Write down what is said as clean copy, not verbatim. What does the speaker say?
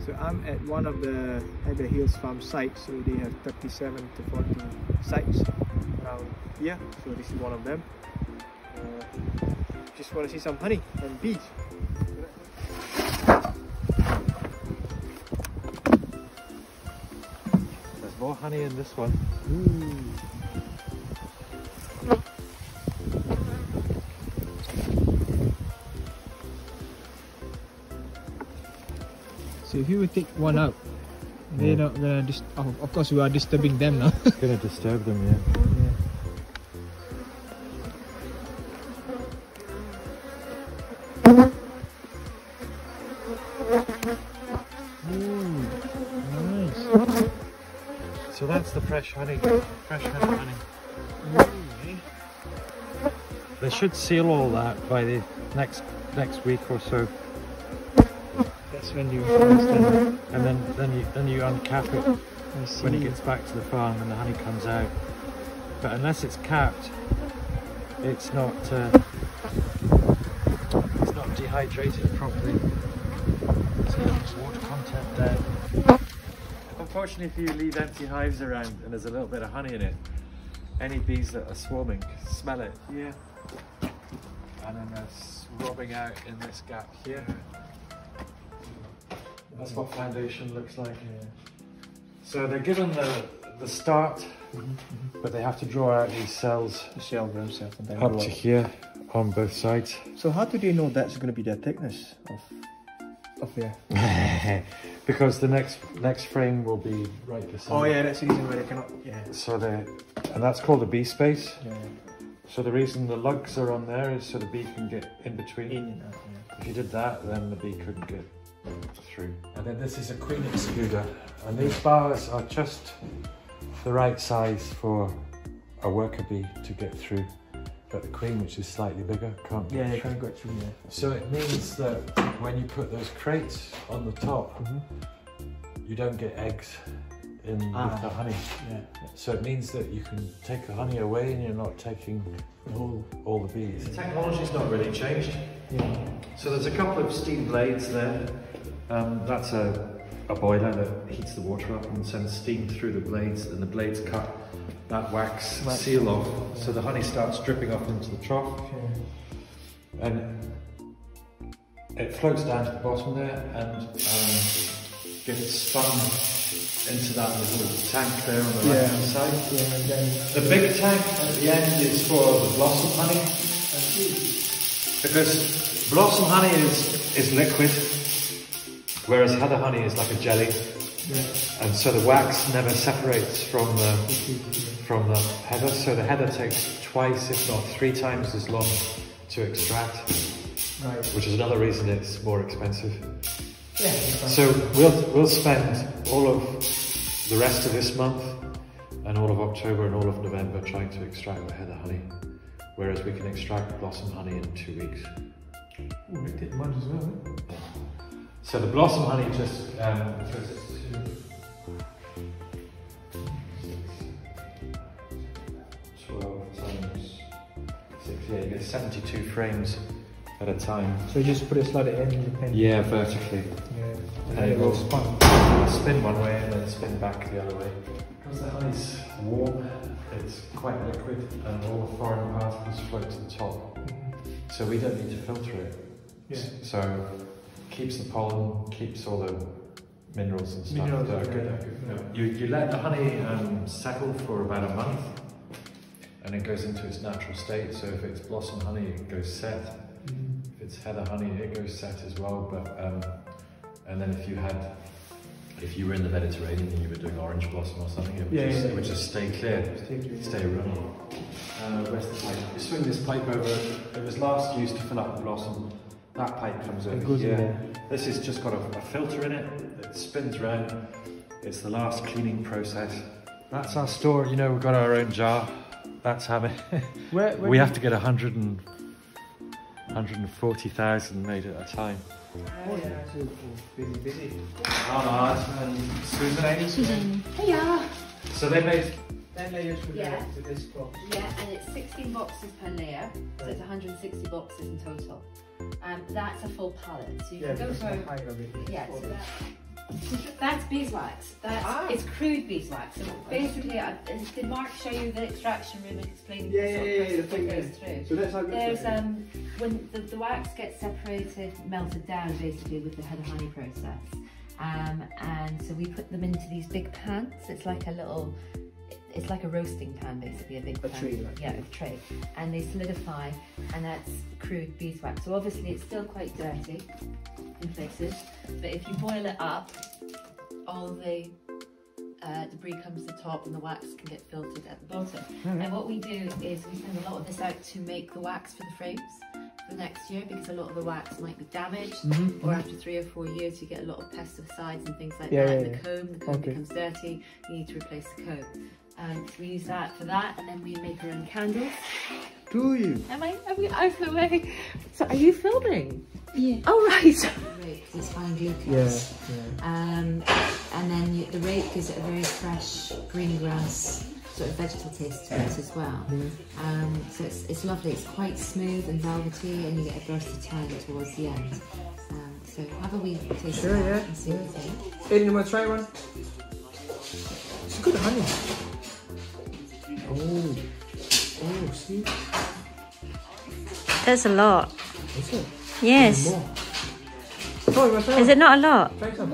So I'm at one of the Heather Hills farm sites, so they have 37 to 40 sites around here, so this is one of them. Just want to see some honey and bees. There's more honey in this one. Ooh. So if you would take one out, they're not gonna of course we are disturbing them now. Gonna disturb them, yeah. Nice. So that's the fresh honey. Fresh honey. They should seal all that by the next week or so. That's when you understand. And then you uncap it when it gets back to the farm and the honey comes out. But unless it's capped, it's not dehydrated properly. So there's water content there. Unfortunately, if you leave empty hives around and there's a little bit of honey in it, any bees that are swarming smell it. Yeah. And then they're swabbing out in this gap here. That's what foundation looks like. Yeah. So they're given the start, but they have to draw out these cells The shell themselves and then up grow to here on both sides. So how do they know that's going to be the thickness of their? Because the next frame will be right beside. Oh yeah, that's the reason why they cannot. Yeah. So and that's called the bee space. Yeah. So the reason the lugs are on there is so the bee can get in between. In and out. Yeah. If you did that, then the bee couldn't get through. And then this is a queen excluder, and these bars are just the right size for a worker bee to get through, but the queen, which is slightly bigger, can't get Yeah, through. you can't go through. Yeah. So it means that when you put those crates on the top, you don't get eggs in with the honey. Yeah. So it means that you can take the honey away and you're not taking all the bees. The technology's not really changed. Yeah. So there's a couple of steam blades there. That's a boiler that heats the water up and sends steam through the blades, and the blades cut that wax seal off, so the honey starts dripping off into the trough. Okay. And it floats down to the bottom there and gets spun into that little tank there on the right hand side. Yeah, and then The big tank at the end is for the blossom honey, because blossom honey is liquid, whereas heather honey is like a jelly, and so the wax never separates from the heather. So the heather takes twice, if not 3 times as long to extract, which is another reason it's more expensive. Yeah. So we'll spend all of the rest of this month and all of October and all of November trying to extract the heather honey, whereas we can extract blossom honey in 2 weeks. Ooh, they take months as well. Eh? So the blossom honey just 12 times 6, yeah, you get 72 frames at a time. So you just put a slot in the pen. Yeah, vertically. Yeah. And then it will spin one way and then spin back the other way. Because the honey's warm, it's quite liquid, and all the foreign particles float to the top. So we don't need to filter it. Yeah. So keeps the pollen, keeps all the minerals and stuff that are good. You let the honey settle for about a month, and it goes into its natural state. So if it's blossom honey, it goes set. If it's heather honey, it goes set as well. But and then if you were in the Mediterranean and you were doing orange blossom or something, it would just stay clear, stay running. Where's the pipe? You swing this pipe over. It was last used to fill up the blossom. That pipe comes over here. This has just got a filter in it. It spins around. It's the last cleaning process. That's our store. You know, we've got our own jar. That's how we have to get 140,000 made at a time. Oh yeah, so busy. And Susan. Hiya! So they made 10 layers for Yeah. this box. Yeah, and it's 16 boxes per layer, so it's 160 boxes in total. That's a full pallet, so you can go because through. the height of it. Yeah, so that That's beeswax. It's crude beeswax. So basically, did Mark show you the extraction room and explain the thing goes through? So that's how there's when the wax gets separated, melted down basically with the head of honey process, and so we put them into these big pans. It's like a little. It's like a roasting pan, basically, a big pan. Tray, right? Yeah, a tray. And they solidify, and that's crude beeswax. So obviously it's still quite dirty in places, but if you boil it up, all the debris comes to the top and the wax can get filtered at the bottom. And what we do is we send a lot of this out to make the wax for the frames for next year, because a lot of the wax might be damaged, or after 3 or 4 years you get a lot of pesticides and things like that in the comb becomes dirty, you need to replace the comb. So we use that for that, and then we make our own candles. Do you? Am I? I'm away. So are you filming? Yeah. Oh right. Rape, because it's fine glucose. Yeah. And then the rape gives it a very fresh green grass sort of vegetal taste to it as well. So it's lovely. It's quite smooth and velvety, and you get a burst of tang towards the end. So have a wee taste of that and see what you think. Aiden, you want to try one? It's good honey. Oh, see? There's a lot. Is it? Yes. More. Oh, you want to try Is one? it not a lot? Try some.